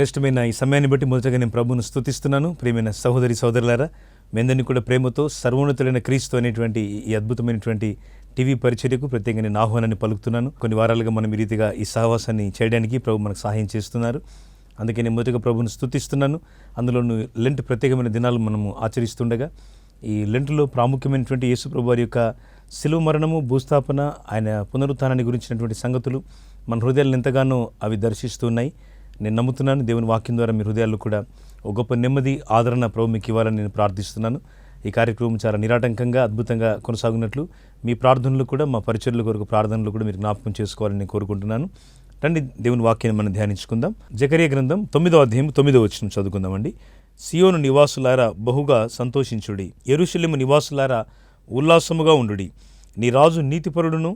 శ్రేష్టమైన ఈ సమయాన్ని బట్టి మొదటగా నేను ప్రభువును స్తుతిస్తున్నాను. ప్రియమైన సహోదరి సోదరులారా, మీ అందరినీ కూడా ప్రేమతో సర్వోన్నతులైన క్రీస్తు అనేటువంటి ఈ అద్భుతమైనటువంటి టీవీ పరిచర్యకు ప్రత్యేకంగా నేను ఆహ్వానాన్ని పలుకుతున్నాను. కొన్ని వారాలుగా మనం ఈ రీతిగా ఈ సహవాసాన్ని చేయడానికి ప్రభు మనకు సహాయం చేస్తున్నారు. అందుకే నేను మొదటగా ప్రభువును స్తుతిస్తున్నాను. అందులోనూ లెంట్ ప్రత్యేకమైన దినాలు మనము ఆచరిస్తుండగా ఈ లెంట్లో ప్రాముఖ్యమైనటువంటి యేసు ప్రభు వారి యొక్క శిలువ మరణము, భూస్థాపన, ఆయన పునరుత్థానాన్ని గురించినటువంటి సంగతులు మన హృదయాలను ఎంతగానో అవి దర్శిస్తున్నాయి. నేను నమ్ముతున్నాను దేవుని వాక్యం ద్వారా మీ హృదయాల్లో కూడా ఒక గొప్ప నెమ్మది, ఆదరణ ప్రభు మీకు ఇవ్వాలని నేను ప్రార్థిస్తున్నాను. ఈ కార్యక్రమం చాలా నిరాటంకంగా అద్భుతంగా కొనసాగునట్లు మీ ప్రార్థనలు కూడా, మా పరిచర్ల కొరకు ప్రార్థనలు కూడా మీరు జ్ఞాపకం చేసుకోవాలని నేను కోరుకుంటున్నాను. రండి దేవుని వాక్యాన్ని మనం ధ్యానించుకుందాం. జకరియా గ్రంథం 9వ అధ్యాయం 9వ వచనం చదువుకుందామండి. సియోను నివాసులారా బహుగా సంతోషించుడి, యెరూషలేము నివాసులారా ఉల్లాసముగా ఉండుడి. నీ రాజు నీతిపరుడును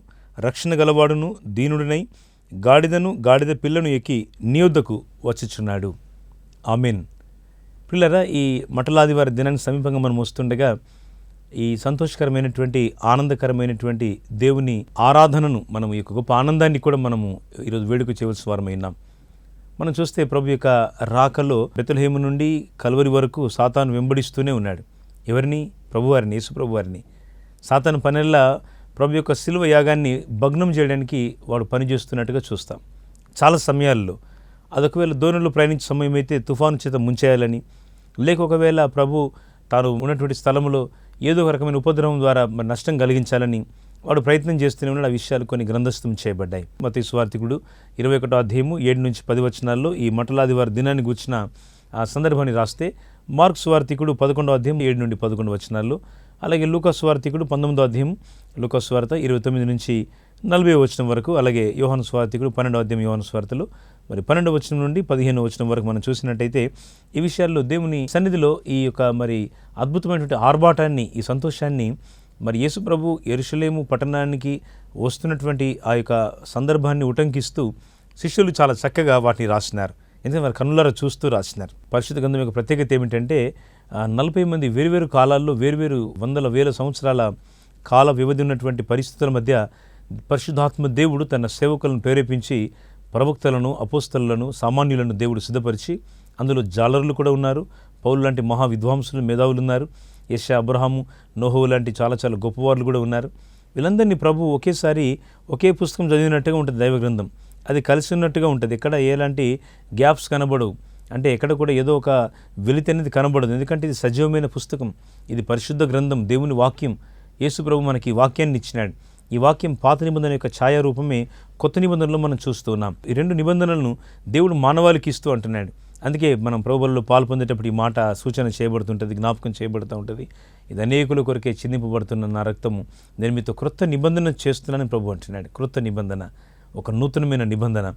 రక్షణ గలవాడును దీనుడినై గాడిదను గాడిద పిల్లను ఎక్కి నీ యొద్దకు వచ్చుచున్నాడు. ఆమెన్. పిల్లరా, ఈ మటలాదివారి దినానికి సమీపంగా మనం వస్తుండగా ఈ సంతోషకరమైనటువంటి ఆనందకరమైనటువంటి దేవుని ఆరాధనను, మనం ఈ గొప్ప ఆనందాన్ని కూడా మనము ఈరోజు వేడుక చేయవలసిన వారమైనాం. మనం చూస్తే ప్రభు యొక్క రాకలో బెత్లెహేము నుండి కల్వరి వరకు సాతాను వెంబడిస్తూనే ఉన్నాడు. ఎవరిని? ప్రభువారిని, యేసు ప్రభువారిని. సాతాను పనెల్లా ప్రభు యొక్క శిలువ యాగాన్ని భగ్నం చేయడానికి వాడు పనిచేస్తున్నట్టుగా చూస్తాం. చాలా సమయాల్లో అదొకవేళ దోణిలో ప్రయాణించే సమయం అయితే తుఫాను చేత ముంచేయాలని, లేక ఒకవేళ ప్రభు తాను ఉన్నటువంటి స్థలంలో ఏదో ఒక రకమైన ఉపద్రవం ద్వారా నష్టం కలిగించాలని వాడు ప్రయత్నం చేస్తూనే ఉన్నాడు. ఆ విషయాలు కొన్ని గ్రంథస్థం చేయబడ్డాయి. మత్తయి సువార్తికుడు 21వ అధ్యాయము 7-10 వచనాల్లో ఈ మటలాదివారి దినాన్ని గూర్చిన ఆ సందర్భాన్ని రాస్తే, మార్కు సువార్తికుడు 11వ అధ్యాయం 7-11 వచనాల్లో, అలాగే లూకా సువార్తికుడు 19వ అధ్యాయం లూకా సువార్త 29-40 వచనం వరకు, అలాగే యోహాను సువార్తికుడు 12వ అధ్యాయం యోహాను సువార్తలో 12వ వచనం నుండి 15వ వచనం వరకు మనం చూసినట్టయితే ఈ విషయాల్లో దేవుని సన్నిధిలో ఈ యొక్క అద్భుతమైనటువంటి ఆర్భాటాన్ని, ఈ సంతోషాన్ని యేసు ప్రభు యెరూషలేము పట్టణానికి వస్తున్నటువంటి ఆ యొక్క సందర్భాన్ని ఉటంకిస్తూ శిష్యులు చాలా చక్కగా వాటిని రాసినారు. ఎందుకంటే వారి కన్నులారా చూస్తూ రాసినారు. పరిశుద్ధ గ్రంథం యొక్క ప్రత్యేకత ఏమిటంటే 40 మంది వేరువేరు కాలాల్లో వేరువేరు వందల వేల సంవత్సరాల కాల వ్యవధి ఉన్నటువంటి పరిస్థితుల మధ్య పరిశుద్ధాత్మ దేవుడు తన సేవకులను ప్రేరేపించి ప్రవక్తలను, అపోస్తలులను, సామాన్యులను దేవుడు సిద్ధపరిచి, అందులో జాలరులు కూడా ఉన్నారు, పౌలు లాంటి మహా విద్వాంసులు, మేధావులు ఉన్నారు, యెషయా, అబ్రహాము, నోహోవు లాంటి చాలా చాలా గొప్పవాళ్ళు కూడా ఉన్నారు. వీళ్ళందరినీ ప్రభు ఒకేసారి ఒకే పుస్తకం చదివినట్టుగా ఉంటుంది. దైవ గ్రంథం అది కలిసి ఉన్నట్టుగా ఉంటుంది. ఎక్కడ ఎలాంటి గ్యాప్స్ కనబడవు. అంటే ఎక్కడ కూడా ఏదో ఒక వెలితి అనేది కనబడదు. ఎందుకంటే ఇది సజీవమైన పుస్తకం, ఇది పరిశుద్ధ గ్రంథం, దేవుని వాక్యం. యేసు ప్రభు మనకి ఈ వాక్యాన్ని ఇచ్చినాడు. ఈ వాక్యం పాత నిబంధన యొక్క ఛాయారూపమే కొత్త నిబంధనలో మనం చూస్తూ ఉన్నాం. ఈ 2 నిబంధనలను దేవుడు మానవాళికి ఇస్తూ అంటున్నాడు. అందుకే మనం ప్రభువులలో పాలు పొందేటప్పుడు ఈ మాట సూచన చేయబడుతుంటుంది, జ్ఞాపకం చేయబడుతూ ఉంటుంది. ఇది అనేకుల కొరకే చిందింపబడుతున్న నా రక్తము, నేను మీతో క్రొత్త నిబంధన చేస్తున్నానని ప్రభు అంటున్నాడు. క్రొత్త నిబంధన, ఒక నూతనమైన నిబంధన.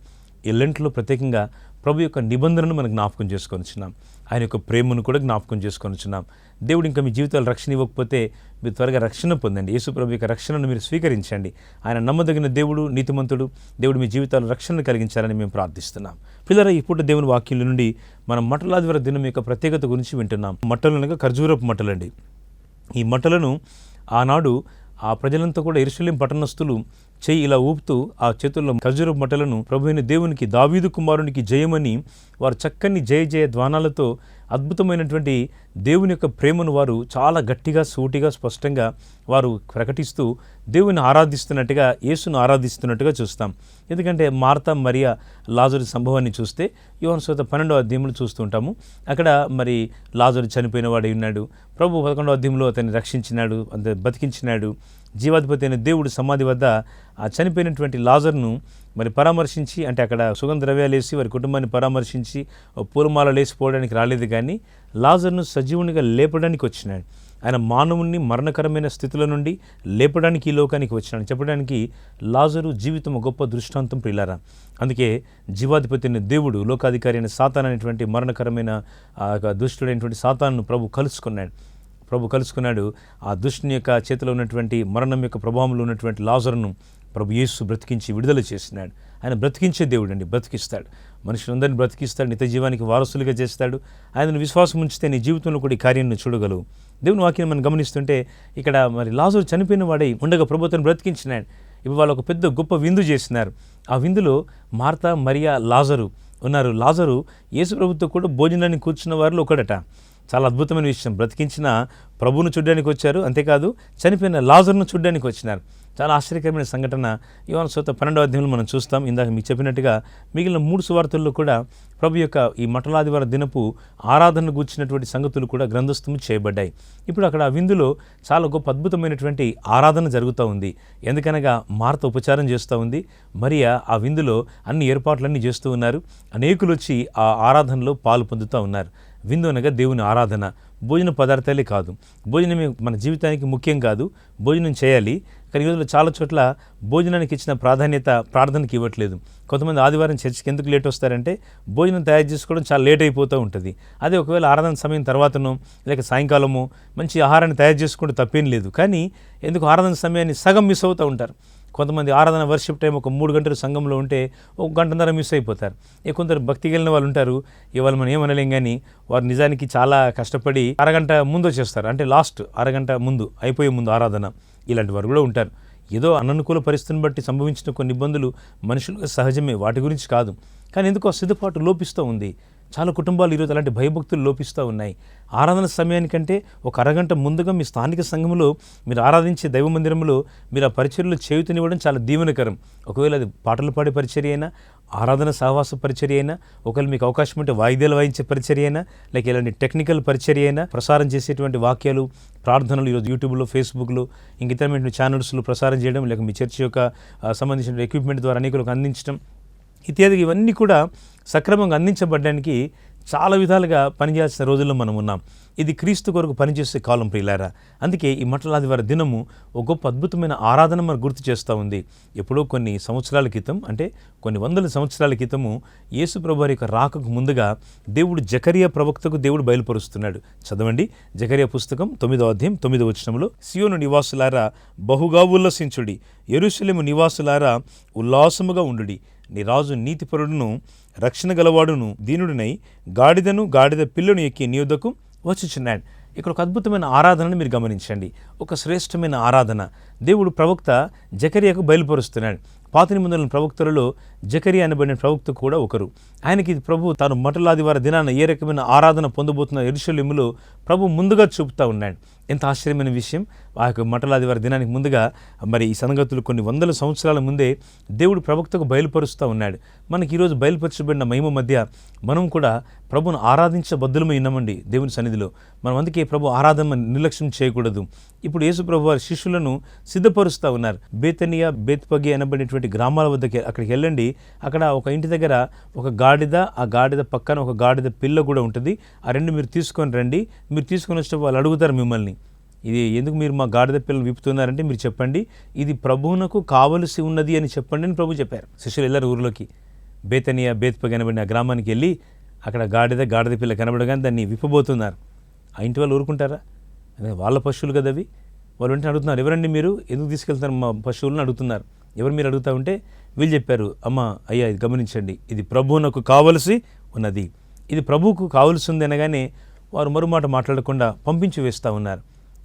ఈ లెంట్లో ప్రత్యేకంగా ప్రభు యొక్క నిబంధనను మనం జ్ఞాపకం చేసుకొనిచున్నాం. ఆయన యొక్క ప్రేమను కూడా జ్ఞాపకం చేసుకొనిచున్నాం. దేవుడు ఇంకా మీ జీవితాలు రక్షణ ఇవ్వకపోతే మీరు త్వరగా రక్షణ పొందండి. యేసు ప్రభు యొక్క రక్షణను మీరు స్వీకరించండి. ఆయన నమ్మదగిన దేవుడు, నీతిమంతుడు. దేవుడు మీ జీవితాలు రక్షణ కలిగించాలని మేము ప్రార్థిస్తున్నాం. పిల్లరా, ఇప్పుడు దేవుని వాక్యం నుండి మనం మటలాదివారి దినం యొక్క ప్రత్యేకత గురించి వింటున్నాం. మట్టలు అనగా ఖర్జూరపు మట్టలండి. ఈ మట్టలను ఆనాడు ఆ ప్రజలంతా కూడా యెరూషలేము పట్టణస్థులు చెయ్యి ఇలా ఊపుతూ ఆ చేతుల్లో ఖర్జూరపు మట్టలను ప్రభు అయిన దేవునికి, దావీదు కుమారునికి జయమని వారు చక్కని జయ జయ ధ్వానాలతో అద్భుతమైనటువంటి దేవుని యొక్క ప్రేమను వారు చాలా గట్టిగా, సూటిగా, స్పష్టంగా వారు ప్రకటిస్తూ దేవుని ఆరాధిస్తున్నట్టుగా, యేసును ఆరాధిస్తున్నట్టుగా చూస్తాం. ఎందుకంటే మార్తా, మరియా, లాజరు సంభవాన్ని చూస్తే యోహాను సువార్త 12వ అధ్యాయంలో చూస్తూ ఉంటాము. అక్కడ లాజరు చనిపోయిన వాడై ఉన్నాడు. ప్రభు 11వ అధ్యాయంలో అతన్ని రక్షించినాడు, బతికించినాడు. జీవాధిపతి అయిన దేవుడు సమాధి వద్ద ఆ చనిపోయినటువంటి లాజరును పరామర్శించి, అంటే అక్కడ సుగంధ ద్రవ్యాలు వేసి వారి కుటుంబాన్ని పరామర్శించి పూలమాల లేసిపోవడానికి రాలేదు, కానీ లాజరును సజీవునిగా లేపడానికి వచ్చినాడు. ఆయన మానవుణ్ణి మరణకరమైన స్థితుల నుండి లేపడానికి ఈ లోకానికి వచ్చినాడు. చెప్పడానికి లాజరు జీవితం గొప్ప దృష్టాంతం ప్రియులారా. అందుకే జీవాధిపతి అయిన దేవుడు లోకాధికారి అయిన సాతాను అనేటువంటి మరణకరమైన దుష్టుడైనటువంటి సాతాను ప్రభు కలుసుకున్నాడు. ఆ దుష్టుని యొక్క చేతిలో ఉన్నటువంటి మరణం యొక్క ప్రభావంలో ఉన్నటువంటి లాజరును ప్రభు యేసు బ్రతికించి విడుదల చేసినాడు. ఆయన బ్రతికించే దేవుడు అండి, బ్రతికిస్తాడు. మనుషులందరినీ బ్రతికిస్తాడు, నిత్య జీవానికి వారసులుగా చేస్తాడు. ఆయనను విశ్వాసం ఉంచితే నీ జీవితంలో కూడా ఈ కార్యాన్ని చూడగలవు. దేవుని వాక్యాన్ని మనం గమనిస్తుంటే ఇక్కడ లాజరు చనిపోయిన వాడై ఉండగా ప్రభుత్వం బ్రతికించినాడు. ఇప్పుడు వాళ్ళు ఒక పెద్ద గొప్ప విందు చేసినారు. ఆ విందులో మార్తా, మరియా, లాజరు ఉన్నారు. లాజరు యేసు ప్రభుతో కూడా భోజనాన్ని కూర్చున్న వారిలో ఒకడట. చాలా అద్భుతమైన విషయం. బ్రతికించిన ప్రభువును చూడడానికి వచ్చారు, అంతేకాదు చనిపోయిన లాజరును చూడడానికి వచ్చినారు. చాలా ఆశ్చర్యకరమైన సంఘటన యోహాను సువార్త 12వ అధ్యాయంలో మనం చూస్తాం. ఇందాక మీకు చెప్పినట్టుగా మిగిలిన 3 సువార్తల్లో కూడా ప్రభు యొక్క ఈ మటలాదివారం దినపు ఆరాధనను గూర్చినటువంటి సంగతులు కూడా గ్రంథస్థము చేయబడ్డాయి. ఇప్పుడు అక్కడ ఆ విందులో చాలా గొప్ప అద్భుతమైనటువంటి ఆరాధన జరుగుతూ ఉంది. ఎందుకనగా మార్త ఉపచారం చేస్తూ ఉంది, మరియా ఆ విందులో అన్ని ఏర్పాట్లన్నీ చేస్తూ ఉన్నారు. అనేకులు వచ్చి ఆ ఆరాధనలో పాలు పొందుతూ ఉన్నారు. విందు అనగా దేవుని ఆరాధన, భోజన పదార్థాలే కాదు. భోజనమే మన జీవితానికి ముఖ్యం కాదు, భోజనం చేయాలి. కానీ ఈ రోజుల్లో చాలా చోట్ల భోజనానికి ఇచ్చిన ప్రాధాన్యత ప్రార్థనకి ఇవ్వట్లేదు. కొంతమంది ఆదివారం చర్చికి ఎందుకు లేట్ వస్తారంటే భోజనం తయారు చేసుకోవడం చాలా లేట్ అయిపోతూ ఉంటుంది. అదే ఒకవేళ ఆరాధన సమయం తర్వాతనో లేక సాయంకాలమో మంచి ఆహారాన్ని తయారు చేసుకుంటే తప్పేం లేదు. కానీ ఎందుకు ఆరాధన సమయాన్ని సగం మిస్ అవుతూ ఉంటారు. కొంతమంది ఆరాధన వర్షిప్ టైం ఒక 3 గంటలు సంఘంలో ఉంటే 1 గంటన్నర మిస్ అయిపోతారు. కొందరు భక్తి కలిగిన వాళ్ళు ఉంటారు, ఇవాళ మనం ఏమనలేం, కానీ వారు నిజానికి చాలా కష్టపడి అరగంట ముందు వచ్చేస్తారు. అంటే లాస్ట్ అరగంట ముందు, అయిపోయే ముందు ఆరాధన. ఇలాంటి వారు కూడా ఉంటారు. ఏదో అననుకూల పరిస్థితిని బట్టి సంభవించిన కొన్ని ఇబ్బందులు మనుషులుగా సహజమే, వాటి గురించి కాదు. కానీ ఎందుకో సిద్ధపాటు లోపిస్తూ ఉంది. చాలా కుటుంబాలు ఈరోజు అలాంటి భయభక్తులు లోపిస్తూ ఉన్నాయి. ఆరాధన సమయానికంటే ఒక అరగంట ముందుగా మీ స్థానిక సంఘంలో మీరు ఆరాధించే దైవ మందిరంలో మీరు ఆ పరిచర్యలో చేయుతనివ్వడం చాలా దీవెనకరం. ఒకవేళ అది పాటలు పాడే పరిచర్య అయినా, ఆరాధన సహవాస పరిచర్య అయినా, ఒకవేళ మీకు అవకాశం ఉంటే వాయిద్యాలు వాయించే పరిచర్య అయినా, లేక ఇలాంటి టెక్నికల్ పరిచర్య అయినా, ప్రసారం చేసేటువంటి వాక్యాలు ప్రార్థనలు ఈరోజు యూట్యూబ్లో, ఫేస్బుక్లో, ఇంక ఇతరమైన ఛానల్స్లో ప్రసారం చేయడం, లేక మీ చర్చ్ యొక్క సంబంధించిన ఎక్విప్మెంట్ ద్వారా అనేకులకు అందించడం ఇత్యాది, ఇవన్నీ కూడా సక్రమంగా అందించబడడానికి చాలా విధాలుగా పనిచేయాల్సిన రోజుల్లో మనం ఉన్నాం. ఇది క్రీస్తు కొరకు పనిచేసే కాలం ప్రియులారా. అందుకే ఈ మటలాదివారం దినము ఒక గొప్ప అద్భుతమైన ఆరాధన మనకు గుర్తు చేస్తూ ఉంది. ఎప్పుడో కొన్ని సంవత్సరాల క్రితం, అంటే కొన్ని వందల సంవత్సరాల క్రితము యేసు ప్రభువారి యొక్క రాకకు ముందుగా దేవుడు జకరియా ప్రవక్తకు దేవుడు బయలుపరుస్తున్నాడు. చదవండి జకరియా పుస్తకం 9వ అధ్యాయం 9వ వచనంలో, సియోను నివాసులారా బహుగా ఉల్లసించుడి, యెరూషలేము నివాసులారా ఉల్లాసముగా ఉండుడి. నీ రాజు నీతిపరుడును రక్షణ గలవాడును దీనుడినై గాడిదను గాడిద పిల్లను ఎక్కి నీ యొద్దకు వచ్చుచున్నాడు. ఇక్కడ ఒక అద్భుతమైన ఆరాధనను మీరు గమనించండి. ఒక శ్రేష్టమైన ఆరాధన దేవుడు ప్రవక్త జకరియాకు బయలుపరుస్తున్నాడు. పాత నిబంధనల ప్రవక్తలలో జకరియా అనబడిన ప్రవక్త కూడా ఒకరు. ఆయనకి ప్రభు తాను మటలాదివారం దినాన ఏ రకమైన ఆరాధన పొందబోతున్న యెరూషలేములో ప్రభు ముందుగా చూపుతూ ఉన్నాడు. ఎంత ఆశ్చర్యమైన విషయం. ఆ యొక్క మటలాదివారం దినానికి ముందుగా మరి ఈ సంగతులు కొన్ని వందల సంవత్సరాల ముందే దేవుడు ప్రవక్తకు బయలుపరుస్తూ ఉన్నాడు. మనకి ఈరోజు బయలుపరచబడిన మహిమ మధ్య మనం కూడా ప్రభును ఆరాధించబద్దులమై ఉన్నామండి దేవుని సన్నిధిలో. మనం అందుకే ప్రభు ఆరాధన నిర్లక్ష్యం చేయకూడదు. ఇప్పుడు యేసు ప్రభు వారి శిష్యులను సిద్ధపరుస్తూ ఉన్నారు. బేతనియా, బేత్పగే అనబడినటువంటి గ్రామాల వద్దకి అక్కడికి వెళ్ళండి. అక్కడ ఒక ఇంటి దగ్గర ఒక గాడిద, ఆ గాడిద పక్కన ఒక గాడిద పిల్ల కూడా ఉంటుంది. ఆ రెండు మీరు తీసుకొని రండి. మీరు తీసుకొని వచ్చినప్పుడు వాళ్ళు అడుగుతారు మిమ్మల్ని, ఇది ఎందుకు మీరు మా గాడిద పిల్లలు విప్పుతున్నారంటే మీరు చెప్పండి, ఇది ప్రభువునకు కావలసి ఉన్నది అని చెప్పండి అని ప్రభు చెప్పారు. శిష్యులు వెళ్ళారు ఊరిలోకి. బేతనియా, బేత్పగే అనబడిన ఆ గ్రామానికి వెళ్ళి అక్కడ గాడిద పిల్ల కనబడగానే దాన్ని విప్పబోతున్నారు. ఆ ఇంటి వాళ్ళు ఊరుకుంటారా? అదే వాళ్ళ పశువులు కదా అవి. వాళ్ళు వెంటనే అడుగుతున్నారు, ఎవరండి మీరు, ఎందుకు తీసుకెళ్తున్నారు మా పశువులను అడుగుతున్నారు. ఎవరు మీరు అడుగుతా ఉంటే వీళ్ళు చెప్పారు, అమ్మ అయ్యా ఇది గమనించండి, ఇది ప్రభువునకు కావలసి ఉన్నది. ఇది ప్రభువుకు కావలసి ఉంది అనగానే వారు మరుమాట మాట్లాడకుండా పంపించి వేస్తూ ఉన్నారు.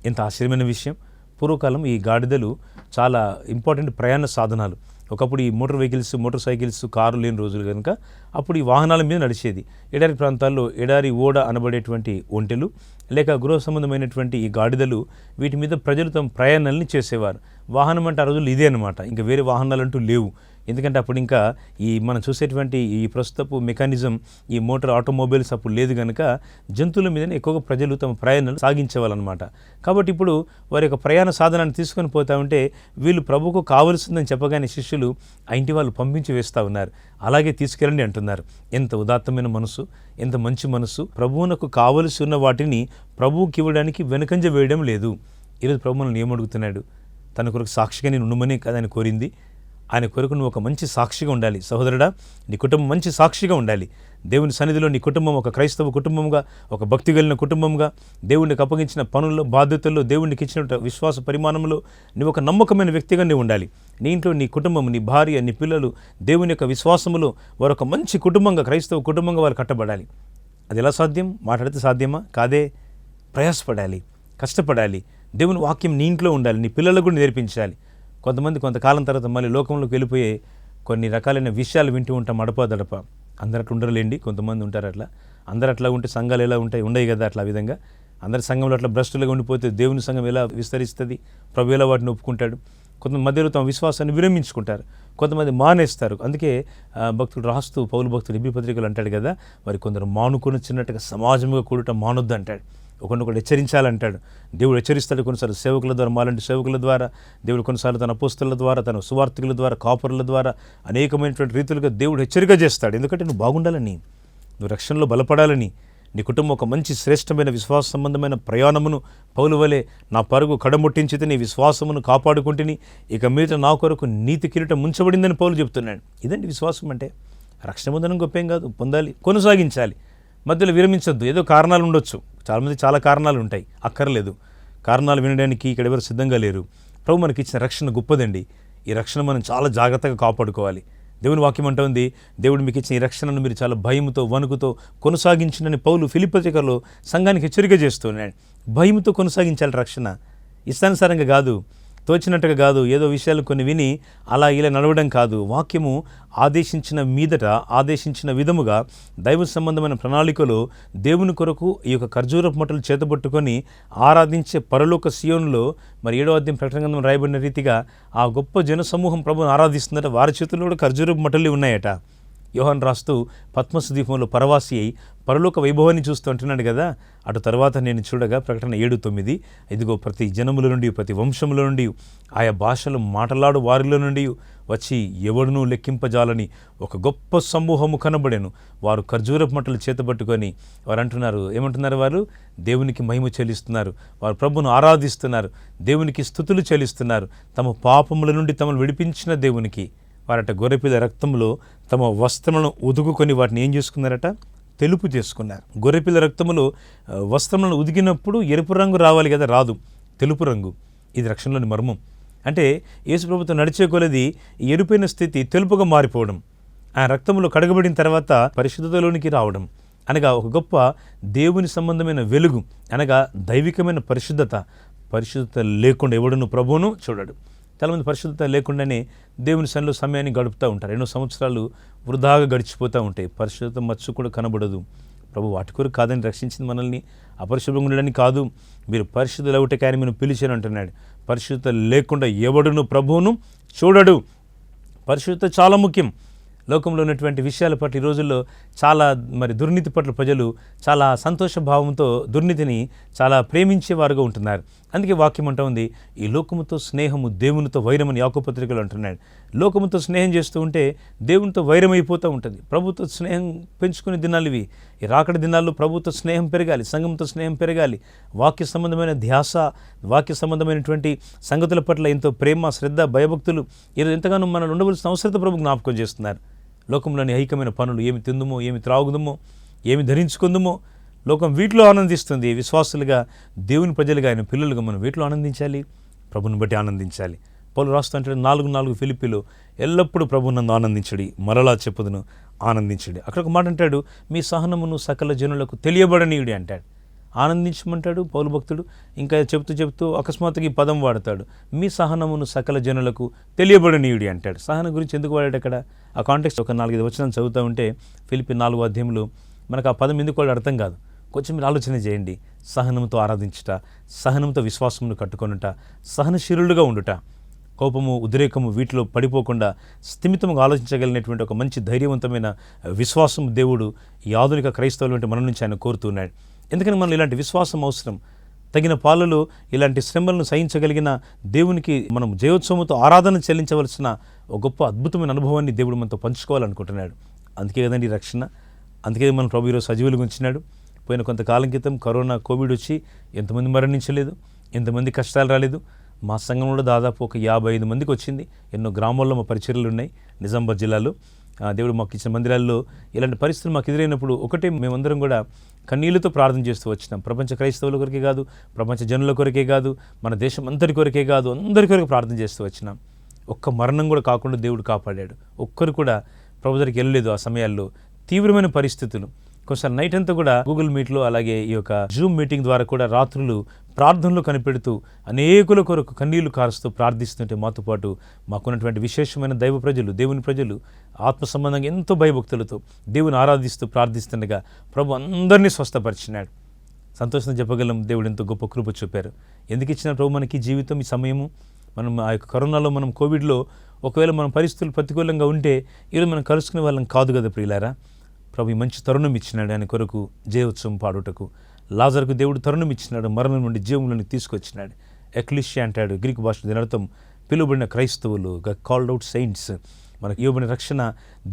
ఎంత ఆశ్చర్యమైన విషయం. పూర్వకాలం ఈ గాడిదలు చాలా ఇంపార్టెంట్ ప్రయాణ సాధనాలు. ఒకప్పుడు ఈ మోటార్ సైకిల్స్, కారు లేని రోజులు కనుక అప్పుడు ఈ వాహనాల మీద నడిచేది. ఎడారి ప్రాంతాల్లో ఎడారి ఓడ అనబడేటువంటి ఒంటెలు లేక గృహ సంబంధమైనటువంటి ఈ గాడిదలు, వీటి మీద ప్రజలు తమ ప్రయాణాలని చేసేవారు. వాహనం అంటే ఆ రోజులు ఇదే అనమాట, ఇంకా వేరే వాహనాలు అంటూ లేవు. ఎందుకంటే అప్పుడు ఇంకా ఈ మనం చూసేటువంటి ఈ ప్రస్తుతపు మెకానిజం, ఈ మోటార్ ఆటోమొబైల్స్ అప్పుడు లేదు కనుక జంతువుల మీదనే ఎక్కువగా ప్రజలు తమ ప్రయాణాలు సాగించేవాళ్ళనమాట. కాబట్టి ఇప్పుడు వారి యొక్క ప్రయాణ సాధనాన్ని తీసుకొని పోతా ఉంటే వీళ్ళు ప్రభువుకు కావలసిందని చెప్పగానే శిష్యులు ఆ ఇంటి వాళ్ళు పంపించి వేస్తూ ఉన్నారు. అలాగే తీసుకెళ్ళండి అంటున్నారు. ఎంత ఉదాత్తమైన మనసు, ఎంత మంచి మనసు. ప్రభువునకు కావలసి ఉన్న వాటిని ప్రభువుకి ఇవ్వడానికి వెనుకంజ వేయడం లేదు. ఈరోజు ప్రభు మనల్ని ఏమడుగుతున్నాడు? తన కొరకు సాక్షిగా నేను ఉండమనే కదా ఆయన కోరింది. ఆయన కొరకు నువ్వు ఒక మంచి సాక్షిగా ఉండాలి. సహోదరుడా, నీ కుటుంబం మంచి సాక్షిగా ఉండాలి. దేవుని సన్నిధిలో నీ కుటుంబం ఒక క్రైస్తవ కుటుంబంగా, ఒక భక్తి కలిగిన కుటుంబంగా, దేవునికి అప్పగించిన పనుల్లో, బాధ్యతల్లో, దేవునికి ఇచ్చిన విశ్వాస పరిమాణంలో నువ్వు ఒక నమ్మకమైన వ్యక్తిగా నువ్వు ఉండాలి. నీ ఇంట్లో నీ కుటుంబం, నీ భార్య, నీ పిల్లలు దేవుని యొక్క విశ్వాసములో వారు ఒక మంచి కుటుంబంగా, క్రైస్తవ కుటుంబంగా వారు కట్టబడాలి. అది ఎలా సాధ్యం? మాట్లాడితే సాధ్యమా? కాదే. ప్రయాసపడాలి, కష్టపడాలి. దేవుని వాక్యం నీ ఇంట్లో ఉండాలి, నీ పిల్లలకు కూడా నేర్పించాలి. కొంతమంది కొంతకాలం తర్వాత మళ్ళీ లోకంలోకి వెళ్ళిపోయే కొన్ని రకాలైన విషయాలు వింటూ ఉంటాం అడపదడప. అందరు అట్లా ఉండరులేండి, కొంతమంది ఉంటారు అట్లా. అందరు అట్లా ఉంటే సంఘాలు ఎలా ఉంటాయి? ఉండవు కదా అట్లా. ఆ విధంగా అందరి సంఘంలో అట్లా భ్రష్టులుగా ఉండిపోతే దేవుని సంఘం ఎలా విస్తరిస్తుంది? ప్రభు ఎలా వాటిని ఒప్పుకుంటాడు? కొంతమంది మధ్యలో తమ విశ్వాసాన్ని విరమించుకుంటారు, కొంతమంది మానేస్తారు. అందుకే భక్తుడు రాస్తూ పౌలు భక్తుడు హెబ్రీ పత్రికలు అంటాడు కదా, మరి కొందరు మానుకొని చిన్నట్టుగా సమాజంగా కూడట మానొద్దు అంటాడు. ఒకరినొకడు హెచ్చరించాలంటాడు. దేవుడు హెచ్చరిస్తాడు కొన్నిసార్లు సేవకుల ద్వారా, మాలాంటి సేవకుల ద్వారా. దేవుడు కొన్నిసార్లు తన అపోస్తలుల ద్వారా, తన సువార్తికుల ద్వారా, కాపురుల ద్వారా అనేకమైనటువంటి రీతులుగా దేవుడు హెచ్చరిక చేస్తాడు. ఎందుకంటే నువ్వు బాగుండాలని, నువ్వు రక్షణలో బలపడాలని, నీ కుటుంబం ఒక మంచి శ్రేష్టమైన విశ్వాస సంబంధమైన ప్రయాణమును పౌలు వలె నా పరుగు కడముట్టించితే నీ విశ్వాసమును కాపాడుకుంటుని ఇక మీద నా కొరకు నీతి కిరీటం ముంచబడిందని పౌలు చెప్తున్నాడు. ఇదండి విశ్వాసం అంటే. రక్షణ పొందడం గొప్పేం కాదు, పొందాలి, కొనసాగించాలి, మధ్యలో విరమించొద్దు. ఏదో కారణాలు ఉండొచ్చు, చాలామంది చాలా కారణాలు ఉంటాయి, అక్కర్లేదు. కారణాలు వినడానికి ఇక్కడ ఎవరు సిద్ధంగా లేరు. ప్రభు మనకి ఇచ్చిన రక్షణ గొప్పదండి. ఈ రక్షణ మనం చాలా జాగ్రత్తగా కాపాడుకోవాలి. దేవుని వాక్యం అంటోంది, దేవుడు మీకు ఇచ్చిన ఈ రక్షణను మీరు చాలా భయముతో వణుకుతో కొనసాగించినని పౌలు ఫిలిప్పీ పత్రికలో సంఘానికి హెచ్చరిక చేస్తున్నాడు. భయముతో కొనసాగించాలి రక్షణ. ఇష్టానుసారంగా కాదు, తోచినట్టుగా కాదు, ఏదో విషయాలు కొన్ని విని అలా ఇలా నడవడం కాదు. వాక్యము ఆదేశించిన మీదట ఆదేశించిన విధముగా దైవ సంబంధమైన ప్రణాళికలో దేవుని కొరకు ఈ యొక్క ఖర్జూరపు మట్టలు చేతబట్టుకొని ఆరాధించే పరలోక సియోనులో మరి 7వ అధ్యాయం ప్రకటన గ్రంథంలో రాయబడిన రీతిగా ఆ గొప్ప జనసమూహం ప్రభువును ఆరాధిస్తుందట. వారి చేతుల్లో కూడా ఖర్జూరపు మట్టలు ఉన్నాయట. యోహాను రాస్తూ పద్మసు ద్వీపంలో పరవాసి అయి పరలోక వైభవాన్ని చూస్తూ అంటున్నాడు కదా. అటు తర్వాత నేను చూడగా ప్రకటన 7:9, ఇదిగో ప్రతి జనముల నుండి, ప్రతి వంశముల నుండి, ఆయా భాషలు మాట్లాడు వారిలో నుండి వచ్చి ఎవడునూ లెక్కింపజాలని ఒక గొప్ప సమూహము కనబడెను. వారు ఖర్జూరపు మట్టలు చేతబట్టుకొని వారు అంటున్నారు, ఏమంటున్నారు? వారు దేవునికి మహిమ చెల్లిస్తున్నారు, వారు ప్రభువును ఆరాధిస్తున్నారు, దేవునికి స్తుతులు చెల్లిస్తున్నారు. తమ పాపముల నుండి తమను విడిపించిన దేవునికి వారట గొర్రెపిల్ల రక్తంలో తమ వస్త్రములను ఉదుకుకొని వాటిని ఏం చేసుకున్నారట? తెలుపు చేసుకున్నారు. గొర్రెపిల్ల రక్తములో వస్త్రములను ఉదికినప్పుడు ఎరుపు రంగు రావాలి కదా, రాదు, తెలుపు రంగు. ఇది రక్షణలోని మర్మం. అంటే యేసు ప్రభుతో నడిచే కొలది ఈ ఎరుపైన స్థితి తెలుపుగా మారిపోవడం, ఆ రక్తంలో కడగబడిన తర్వాత పరిశుద్ధతలోనికి రావడం, అనగా ఒక గొప్ప దేవుని సంబంధమైన వెలుగు, అనగా దైవికమైన పరిశుద్ధత. పరిశుద్ధత లేకుండా ఎవడును ప్రభువును చూడడు. చాలామంది పరిశుద్ధత లేకుండానే దేవుని సన్నిధిలో సమయాన్ని గడుపుతూ ఉంటారు. ఎన్నో సంవత్సరాలు వృధాగా గడిచిపోతూ ఉంటాయి. పరిశుద్ధత మచ్చు కూడా కనబడదు. ప్రభు వాటి కొరకు కాదని రక్షించింది మనల్ని, అపరిశుభ్రంగా ఉండడానికి కాదు. మీరు పరిశుద్ధులు అవుటకి ఆయన మీరు పిలిచాను అంటున్నాడు. పరిశుద్ధత లేకుండా ఎవడును ప్రభువును చూడడు. పరిశుద్ధత చాలా ముఖ్యం. లోకంలో ఉన్నటువంటి విషయాల పట్ల ఈ రోజుల్లో చాలా మరి దుర్నీతి పట్ల ప్రజలు చాలా సంతోష భావంతో దుర్నీతిని చాలా ప్రేమించేవారుగా ఉంటున్నారు. అందుకే వాక్యం అంటూ ఉంది, ఈ లోకముతో స్నేహము దేవునితో వైరమని యాకోబు పత్రికలో అంటున్నాడు. లోకముతో స్నేహం చేస్తూ ఉంటే దేవునితో వైరం అయిపోతూ ఉంటుంది. ప్రభుత్వ స్నేహం పెంచుకునే దినాలు ఇవి. ఈ రాకడ దినాల్లో ప్రభుత్వ స్నేహం పెరగాలి, సంఘంతో స్నేహం పెరగాలి. వాక్య సంబంధమైన ధ్యాస, వాక్య సంబంధమైనటువంటి సంగతుల పట్ల ఎంతో ప్రేమ, శ్రద్ధ, భయభక్తులు ఈరోజు ఎంతగానో మనల్ని ఉండవలసిన అవసరత ప్రభు జ్ఞాపకం చేస్తున్నారు. లోకంలోని ఐక్యమైన పనులు, ఏమి తిందుమో, ఏమి త్రాగుదమో, ఏమి ధరించుకుందుమో, లోకం వీటిలో ఆనందిస్తుంది. విశ్వాసులుగా, దేవుని ప్రజలుగా, ఆయన పిల్లలుగా మనం వీటిలో ఆనందించాలి, ప్రభుని బట్టి ఆనందించాలి. పౌలు రాస్తూ అంటే 4:4 ఫిలిప్పీలో ఎల్లప్పుడూ ప్రభునందు ఆనందించడి, మరలా చెప్పుదును ఆనందించడి. అక్కడ ఒక మాట అంటాడు, మీ సహనమును సకల జనులకు తెలియబడనీయుడి అంటాడు. ఆనందించమంటాడు పౌలు భక్తుడు. ఇంకా చెప్తూ అకస్మాత్తుగా ఈ పదం వాడతాడు, మీ సహనమును సకల జనులకు తెలియబడనీయుడి అంటాడు. సహనం గురించి ఎందుకు వాడాడు అక్కడ? ఆ కాంటెక్స్ట్ ఒక 4-5 వచనాలు చదువుతూ ఉంటే ఫిలిప్పీ 4వ అధ్యాయంలో మనకు ఆ పదం ఎందుకు వాడు అర్థం కాదు. కొంచెం మీరు ఆలోచన చేయండి. సహనంతో ఆరాధించుట, సహనంతో విశ్వాసమును కట్టుకొనుట, సహనశీలుడుగా ఉండుట, కోపము, ఉద్రేకము వీటిలో పడిపోకుండా స్థిమితంగా ఆలోచించగలిగినటువంటి ఒక మంచి ధైర్యవంతమైన విశ్వాసం దేవుడు ఈ ఆధునిక క్రైస్తవులు అంటే మన నుంచి ఆయన కోరుతున్నాడు. ఎందుకని మనం ఇలాంటి విశ్వాసం అవసరం. తగిన పాలలో ఇలాంటి శ్రమలను సహించగలిగిన దేవునికి మనం జయోత్సవంతో ఆరాధన చెల్లించవలసిన ఒక గొప్ప అద్భుతమైన అనుభవాన్ని దేవుడు మనతో పంచుకోవాలనుకుంటున్నాడు. అందుకే కదండి రక్షణ. అందుకే మన ప్రభు ఈరోజు సజీవులుగా ఉంచినాడు. పోయిన కొంతకాలం క్రితం కరోనా, కోవిడ్ వచ్చి ఎంతమంది మరణించలేదు, ఎంతమంది కష్టాలు రాలేదు. మా సంఘంలో దాదాపు ఒక 55 మందికి వచ్చింది. ఎన్నో గ్రామాల్లో మా పరిచర్యలు ఉన్నాయి నిజామాబాద్ జిల్లాలో. దేవుడు మాకు ఇచ్చిన మందిరాల్లో ఇలాంటి పరిస్థితులు మాకు ఎదురైనప్పుడు ఒకటే మేమందరం కూడా కన్నీళ్లతో ప్రార్థన చేస్తూ వచ్చినాం. ప్రపంచ క్రైస్తవుల కొరకే కాదు, ప్రపంచ జనుల కొరకే కాదు, మన దేశం అంతటి కొరకే కాదు, అందరి కొరకు ప్రార్థన చేస్తూ వచ్చినాం. ఒక్క మరణం కూడా కాకుండా దేవుడు కాపాడాడు. ఒక్కరు కూడా ప్రభు దగ్గరికి వెళ్ళలేదు. ఆ సమయాల్లో తీవ్రమైన పరిస్థితులు, కొంచెం నైట్ అంతా కూడా గూగుల్ మీట్లో అలాగే ఈ యొక్క జూమ్ మీటింగ్ ద్వారా కూడా రాత్రులు ప్రార్థనలు కనిపెడుతూ అనేకుల కొరకు కన్నీళ్లు కారుస్తూ ప్రార్థిస్తుంటే మాతో పాటు మాకున్నటువంటి విశేషమైన దైవ ప్రజలు, దేవుని ప్రజలు ఆత్మ సంబంధంగా ఎంతో భయభక్తులతో దేవుని ఆరాధిస్తూ ప్రార్థిస్తుండగా ప్రభు అందరినీ స్వస్థపరిచినాడు. సంతోషంగా చెప్పగలం, దేవుడు ఎంతో గొప్ప కృప చూపారు. ఎందుకు ఇచ్చిన ప్రభు మనకి జీవితం, ఈ సమయము? మనం ఆ యొక్క కరోనాలో, మనం కోవిడ్లో ఒకవేళ మన పరిస్థితులు ప్రతికూలంగా ఉంటే ఈరోజు మనం కలుసుకునే వాళ్ళం కాదు కదా ప్రియులారా. ప్రభు ఈ మంచి తరుణం ఇచ్చినాడు ఆయన కొరకు జయోత్సవం పాడుటకు. లాజరుకు దేవుడు తరుణం ఇచ్చినాడు, మరణం నుండి జీవంలోనికి తీసుకొచ్చినాడు. ఎక్లిషియా అంటాడు గ్రీక్ భాష, దీని అర్థం పిలువబడిన క్రైస్తవులు, కాల్డ్ అవుట్ సెయింట్స్. మనకు ఇవ్వబడిన రక్షణ,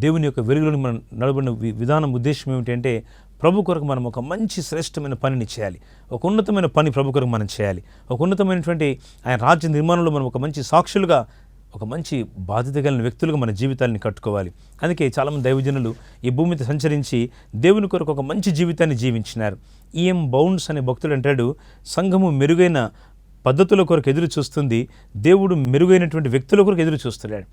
దేవుని యొక్క వెలుగులను మనం నడబడిన విధానం, ఉద్దేశం ఏమిటంటే ప్రభు కొరకు మనం ఒక మంచి శ్రేష్టమైన పనిని చేయాలి, ఒక ఉన్నతమైన పని ప్రభు కొరకు మనం చేయాలి, ఒక ఉన్నతమైనటువంటి ఆయన రాజ్య నిర్మాణంలో మనం ఒక మంచి సాక్షులుగా, ఒక మంచి బాధ్యత కలిగిన వ్యక్తులుగా మన జీవితాన్ని కట్టుకోవాలి. అందుకే చాలామంది దైవజనులు ఈ భూమి మీద సంచరించి దేవుని కొరకు ఒక మంచి జీవితాన్ని జీవించినారు. ఈఎం బౌండ్స్ అనే భక్తుడు అంటాడు, సంఘము మెరుగైన పద్ధతుల కొరకు ఎదురు చూస్తుంది, దేవుడు మెరుగైనటువంటి వ్యక్తుల కొరకు ఎదురు చూస్తున్నాడు.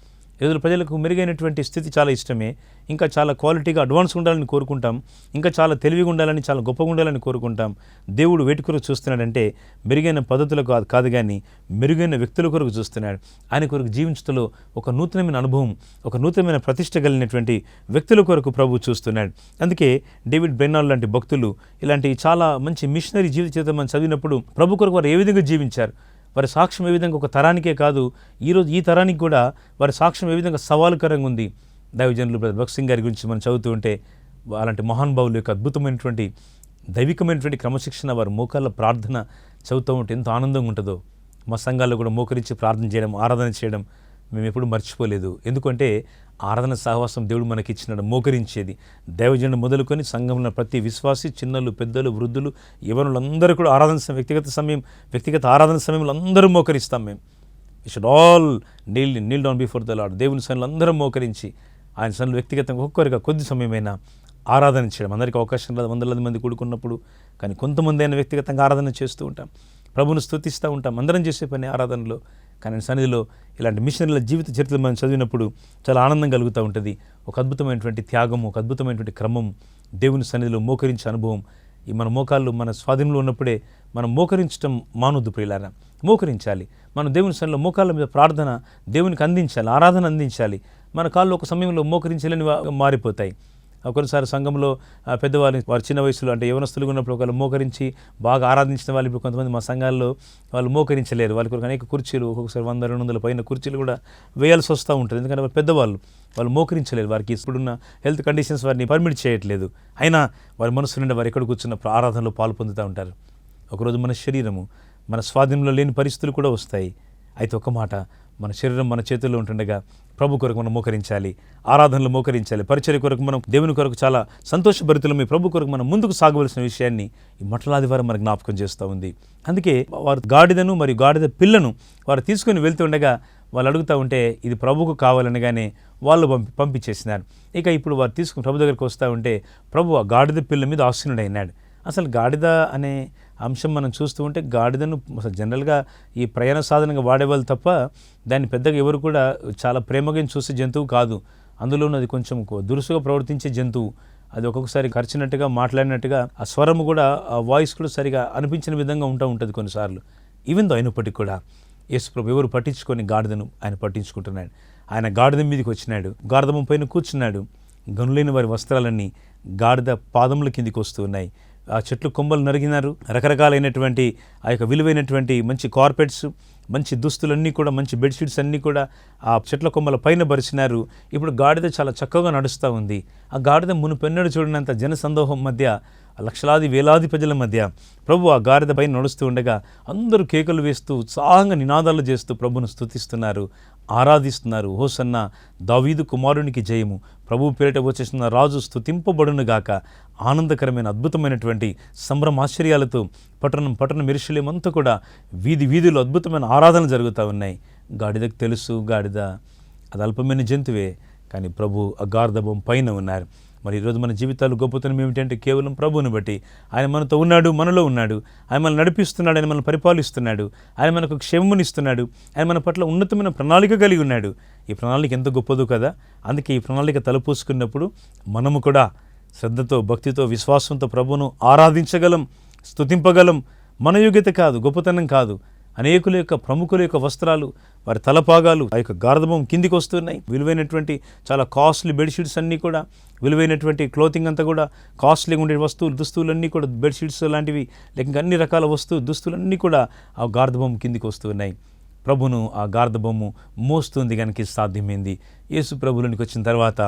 ఎదురు ప్రజలకు మెరుగైనటువంటి స్థితి చాలా ఇష్టమే, ఇంకా చాలా క్వాలిటీగా అడ్వాన్స్ ఉండాలని కోరుకుంటాం, ఇంకా చాలా తెలివిగా ఉండాలని, చాలా గొప్పగా ఉండాలని కోరుకుంటాం. దేవుడు వేటి కొరకు చూస్తున్నాడంటే మెరుగైన పద్ధతులకు కాదు కానీ మెరుగైన వ్యక్తుల కొరకు చూస్తున్నాడు. ఆయన కొరకు జీవించడంలో ఒక నూతనమైన అనుభవం, ఒక నూతనమైన ప్రతిష్ట కలిగినటువంటి వ్యక్తుల కొరకు ప్రభు చూస్తున్నాడు. అందుకే డేవిడ్ బ్రెన్నాల్ లాంటి భక్తులు ఇలాంటి చాలా మంచి మిషనరీ జీవితం మనం చదివినప్పుడు ప్రభు కొరకు వారు ఏ విధంగా జీవించారు, వారి సాక్ష్యం ఏ విధంగా ఒక తరానికే కాదు, ఈరోజు ఈ తరానికి కూడా వారి సాక్ష్యం ఏ విధంగా సవాలుకరంగా ఉంది. దైవజనులు భగత్ సింగ్ గారి గురించి మనం చదువుతూ ఉంటే అలాంటి మహానుభావుల యొక్క అద్భుతమైనటువంటి దైవికమైనటువంటి క్రమశిక్షణ, వారి మోకాళ్ళ ప్రార్థన చదువుతూ ఉంటే ఎంత ఆనందంగా ఉంటుందో. మా సంఘాల్లో కూడా మోకరించి ప్రార్థన చేయడం, ఆరాధన చేయడం మేము ఎప్పుడు మర్చిపోలేదు. ఎందుకంటే ఆరాధన సహవాసం దేవుడు మనకి ఇచ్చినాడు, మోకరించేది. దైవజనుడు మొదలుకొని సంఘంలో ప్రతి విశ్వాసి, చిన్నలు, పెద్దలు, వృద్ధులు, యవనులందరూ కూడా ఆరాధన వ్యక్తిగత ఆరాధన సమయంలో అందరూ మోకరిస్తాం. మేము we should all kneel down before the lord. దేవుని సన్నిధిలో అందరం మోకరించి ఆయన సన్నిధిలో వ్యక్తిగతంగా ఒక్కొక్కరిగా కొద్ది సమయమైనా ఆరాధన చేయడం. అందరికీ అవకాశం రాదు, వందలాది మంది కూడుకున్నప్పుడు, కానీ కొంతమంది అయినా వ్యక్తిగతంగా ఆరాధన చేస్తూ ఉంటాం, ప్రభును స్తుతిస్తూ ఉంటాం. అందరం చేసే పని ఆరాధనలో. కానీ సన్నిధిలో ఇలాంటి మిషనరీల జీవిత చరిత్రలు మనం చదివినప్పుడు చాలా ఆనందం కలుగుతూ ఉంటుంది. ఒక అద్భుతమైనటువంటి త్యాగం, ఒక అద్భుతమైనటువంటి క్రమం, దేవుని సన్నిధిలో మోకరించే అనుభవం. ఈ మన మోకాళ్ళు మన స్వాధీనంలో ఉన్నప్పుడే మనం మోకరించడం మానొద్దు ప్రియులారా. మోకరించాలి. మనం దేవుని సన్నిధిలో మోకాళ్ళ మీద ప్రార్థన దేవునికి అందించాలి, ఆరాధన అందించాలి. మన కాళ్ళు ఒక సమయంలో మోకరించాలని మారిపోతాయి. కొన్నిసారి సంఘంలో పెద్దవాళ్ళు వారు చిన్న వయసులో అంటే యవనస్తులుగా ఉన్నప్పుడు ఒకళ్ళు మోకరించి బాగా ఆరాధించిన వాళ్ళు ఇప్పుడు కొంతమంది మా సంఘాల్లో వాళ్ళు మోకరించలేరు. వాళ్ళ కొరకు అనేక కుర్చీలు, ఒక్కొక్కసారి 100-200 పైన కుర్చీలు కూడా వేయాల్సి వస్తూ ఉంటుంది. ఎందుకంటే వాళ్ళు పెద్దవాళ్ళు, వాళ్ళు మోకరించలేరు. వారికి ఇప్పుడున్న హెల్త్ కండిషన్స్ వారిని పర్మిట్ చేయట్లేదు. అయినా వారి మనసు నుండి వారు ఎక్కడ కూర్చున్న ఆరాధనలో పాలు పొందుతూ ఉంటారు. ఒకరోజు మన శరీరము మన స్వాధీనంలో లేని పరిస్థితులు కూడా వస్తాయి. అయితే ఒక మాట, మన శరీరం మన చేతుల్లో ఉంటుండగా ప్రభు కొరకు మనం మోకరించాలి, ఆరాధనలు మోకరించాలి. పరిచర్య కొరకు మనం దేవుని కొరకు చాలా సంతోషభరితులమే ప్రభు కొరకు మనం ముందుకు సాగవలసిన విషయాన్ని ఈ మట్టలాదివారం మనకు జ్ఞాపకం చేస్తూ ఉంది. అందుకే వారు గాడిదను మరియు గాడిద పిల్లను వారు తీసుకొని వెళ్తుండగా వాళ్ళు అడుగుతూ ఉంటే ఇది ప్రభుకు కావాలనగానే వాళ్ళు పంపించేసినారు. ఇక ఇప్పుడు వారు తీసుకుని ప్రభు దగ్గరికి వస్తూ ఉంటే ప్రభు ఆ గాడిద పిల్ల మీద ఆసీనుడైనాడు. అసలు గాడిద అనే అంశం మనం చూస్తూ ఉంటే గాడిదను జనరల్గా ఈ ప్రయాణ సాధనంగా వాడేవాళ్ళు తప్ప దాన్ని పెద్దగా ఎవరు కూడా చాలా ప్రేమగా చూసే జంతువు కాదు. అందులోనూ అది కొంచెం దురుసుగా ప్రవర్తించే జంతువు. అది ఒక్కొక్కసారి కరిచినట్టుగా, మాట్లాడినట్టుగా ఆ స్వరము కూడా, ఆ వాయిస్ కూడా సరిగా అనిపించిన విధంగా ఉంటుంది కొన్నిసార్లు. ఈవెన్ దో అయినప్పటికీ కూడా యేసుప్రభు ఎవరు పట్టించుకొని గాడిదను ఆయన పట్టించుకుంటున్నాడు. ఆయన గాడిద మీదకి వచ్చినాడు, గాడిద పైన కూర్చున్నాడు. గనులైన వారి వస్త్రాలన్నీ గాడిద పాదముల కిందికి వస్తూ ఉన్నాయి. ఆ చెట్లు కొమ్మలు నరిగినారు. రకరకాలైనటువంటి ఆ యొక్క విలువైనటువంటి మంచి కార్పెట్స్, మంచి దుస్తులన్నీ కూడా, మంచి బెడ్షీట్స్ అన్నీ కూడా ఆ చెట్ల కొమ్మల పైన పరిచినారు. ఇప్పుడు గాడిద చాలా చక్కగా నడుస్తూ ఉంది. ఆ గాడిద మునుపెన్నడు చూడనంత జనసందోహం మధ్య, లక్షలాది వేలాది ప్రజల మధ్య ప్రభు ఆ గాడిద పైన నడుస్తూ ఉండగా అందరూ కేకలు వేస్తూ ఉత్సాహంగా నినాదాలు చేస్తూ ప్రభును స్తుతిస్తున్నారు, ఆరాధిస్తున్నారు. హోసన్నా దావీదు కుమారునికి జయము, ప్రభు పేరిట వచ్చేసిన రాజు స్తుతింపబడునుగాక. ఆనందకరమైన అద్భుతమైనటువంటి సంభ్రమాశ్చర్యాలతో పట్టణం యెరూషలేము అంతా కూడా వీధిలో అద్భుతమైన ఆరాధనలు జరుగుతూ ఉన్నాయి. గాడిదకు తెలుసు, గాడిద అది అల్పమైన జంతువే, కానీ ప్రభు ఆ గార్ధబం పైన ఉన్నారు. మరి ఈరోజు మన జీవితాలు గొప్పతనం ఏమిటంటే కేవలం ప్రభువుని బట్టి. ఆయన మనతో ఉన్నాడు, మనలో ఉన్నాడు. ఆయన మనల్ని నడిపిస్తున్నాడు, ఆయన మనల్ని పరిపాలిస్తున్నాడు, ఆయన మనకు క్షేమమునిస్తున్నాడు, ఆయన మన పట్ల ఉన్నతమైన ప్రణాళిక కలిగి ఉన్నాడు. ఈ ప్రణాళిక ఎంత గొప్పదో కదా. అందుకే ఈ ప్రణాళిక తలపోసుకున్నప్పుడు మనము కూడా శ్రద్ధతో, భక్తితో, విశ్వాసంతో ప్రభువును ఆరాధించగలం, స్తుతింపగలం. మన యోగ్యత కాదు, గొప్పతనం కాదు. అనేకుల యొక్క ప్రముఖుల యొక్క వస్త్రాలు, వారి తలపాగాలు ఆ యొక్క గార్ధబం కిందికి వస్తున్నాయి. విలువైనటువంటి చాలా కాస్ట్లీ బెడ్షీట్స్ అన్నీ కూడా, విలువైనటువంటి క్లోతింగ్ అంతా కూడా, కాస్ట్లీగా ఉండే దుస్తువులన్నీ కూడా, బెడ్షీట్స్ లాంటివి, లేక అన్ని రకాల దుస్తులన్నీ కూడా ఆ గార్ధబం కిందికి వస్తున్నాయి. ప్రభును ఆ గార్ధబొమ్ము మోస్తుంది కనుక సాధ్యమైంది. యేసు ప్రభువులోనికి వచ్చిన తర్వాత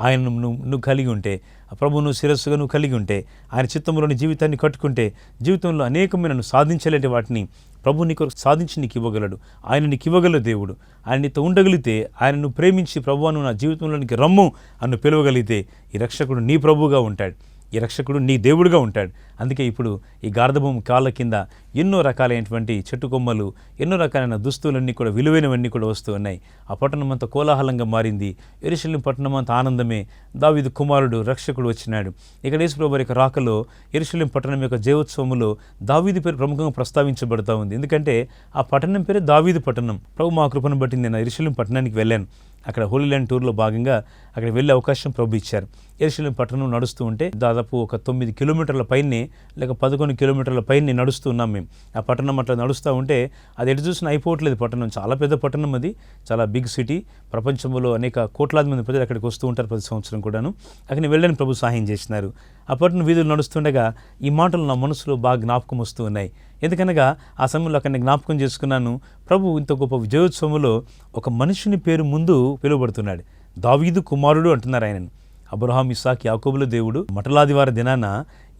ఆయనను నువ్వు కలిగి ఉంటే, ఆ ప్రభువును శిరస్సుగా నువ్వు కలిగి ఉంటే, ఆయన చిత్తంలోని జీవితాన్ని కట్టుకుంటే, జీవితంలో అనేకమైన నువ్వు సాధించలేని వాటిని ప్రభు నీకు సాధించి నీకు ఇవ్వగలడు. ఆయన నీకు ఇవ్వగల దేవుడు. ఆయన నీతో ఉండగలిగితే, ఆయనను ప్రేమించి ప్రభువును నా జీవితంలోనికి రమ్ము అన్ను పిలవగలిగితే, ఈ రక్షకుడు నీ ప్రభువుగా ఉంటాడు, ఈ రక్షకుడు నీ దేవుడుగా ఉంటాడు. అందుకే ఇప్పుడు ఈ గార్ధబొమ్మ కాళ్ళ కింద ఎన్నో రకాలైనటువంటి చెట్టు కొమ్మలు, ఎన్నో రకాలైన దుస్తులన్నీ కూడా, విలువైనవన్నీ కూడా వస్తూ ఉన్నాయి. ఆ పట్టణం అంతా కోలాహలంగా మారింది. యెరూషలేము పట్టణం అంతా ఆనందమే. దావీదు కుమారుడు రక్షకుడు వచ్చినాడు. ఇక్కడ యేసు ప్రభువు యొక్క రాకలో యెరూషలేము పట్టణం యొక్క జయోత్సవములో దావీదు పేరు ప్రముఖంగా ప్రస్తావించబడతా ఉంది. ఎందుకంటే ఆ పట్టణం పేరే దావీదు పట్టణం. ప్రభు మా కృపను బట్టి నేను యెరూషలేము పట్టణానికి వెళ్ళాను. అక్కడ హోలీ ల్యాండ్ టూర్లో భాగంగా అక్కడ వెళ్ళే అవకాశం ప్రభు ఇచ్చారు. యెరూషలేము పట్టణం నడుస్తూ ఉంటే దాదాపు ఒక 9 కిలోమీటర్ల పైనే, లేక 11 కిలోమీటర్ల పైనే నడుస్తూ ఉన్నాం మేము. ఆ పట్టణం అట్లా నడుస్తూ ఉంటే అది ఎటు చూసినా అయిపోవట్లేదు. పట్టణం చాలా పెద్ద పట్టణం, అది చాలా బిగ్ సిటీ. ప్రపంచంలో అనేక కోట్లాది మంది ప్రజలు అక్కడికి వస్తూ ఉంటారు ప్రతి సంవత్సరం కూడాను. అక్కడికి వెళ్ళని ప్రభు సహాయం చేసినారు. ఆ పట్టణ వీధులు నడుస్తుండగా ఈ మాటలు నా మనసులో బాగా జ్ఞాపకం వస్తూ ఉన్నాయి. ఎందుకనగా ఆ సమయంలో అక్కడ జ్ఞాపకం చేసుకున్నాను, ప్రభు ఇంత గొప్ప విజయోత్సవంలో ఒక మనిషిని పేరు ముందు పిలువబడుతున్నాడు. దావీదు కుమారుడు అంటున్నారు ఆయనను. అబ్రహాం, ఇస్సాకు, యాకోబుల దేవుడు మటలాదివార దినాన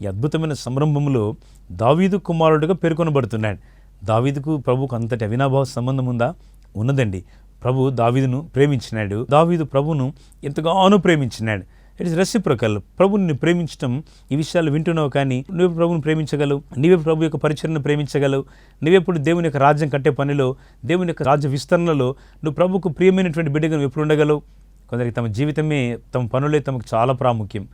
ఈ అద్భుతమైన సంరంభంలో దావీదు కుమారుడుగా పేర్కొనబడుతున్నాడు. దావీదుకు ప్రభుకు అంతటి అవినాభావ సంబంధం ఉందా? ఉన్నదండి. ప్రభు దావీదును ప్రేమించినాడు. దావీదు ప్రభును ఎంతగానో ప్రేమించినాడు. It is రెసిప్రకల్. ప్రభుని ప్రేమించడం, ఈ విషయాలు వింటున్నావు కానీ నువ్వే ప్రభుని ప్రేమించగలవు, నీవే ప్రభు యొక్క పరిచర్ను ప్రేమించగలవు, నువ్వెప్పుడు దేవుని యొక్క రాజ్యం కట్టే పనిలో, దేవుని యొక్క రాజ్య విస్తరణలో నువ్వు ప్రభుకు ప్రియమైనటువంటి బిడ్డగా నువ్వు ఎప్పుడు ఉండగలవు? కొందరికి తమ జీవితమే, తమ పనులే తమకు చాలా ప్రాముఖ్యం.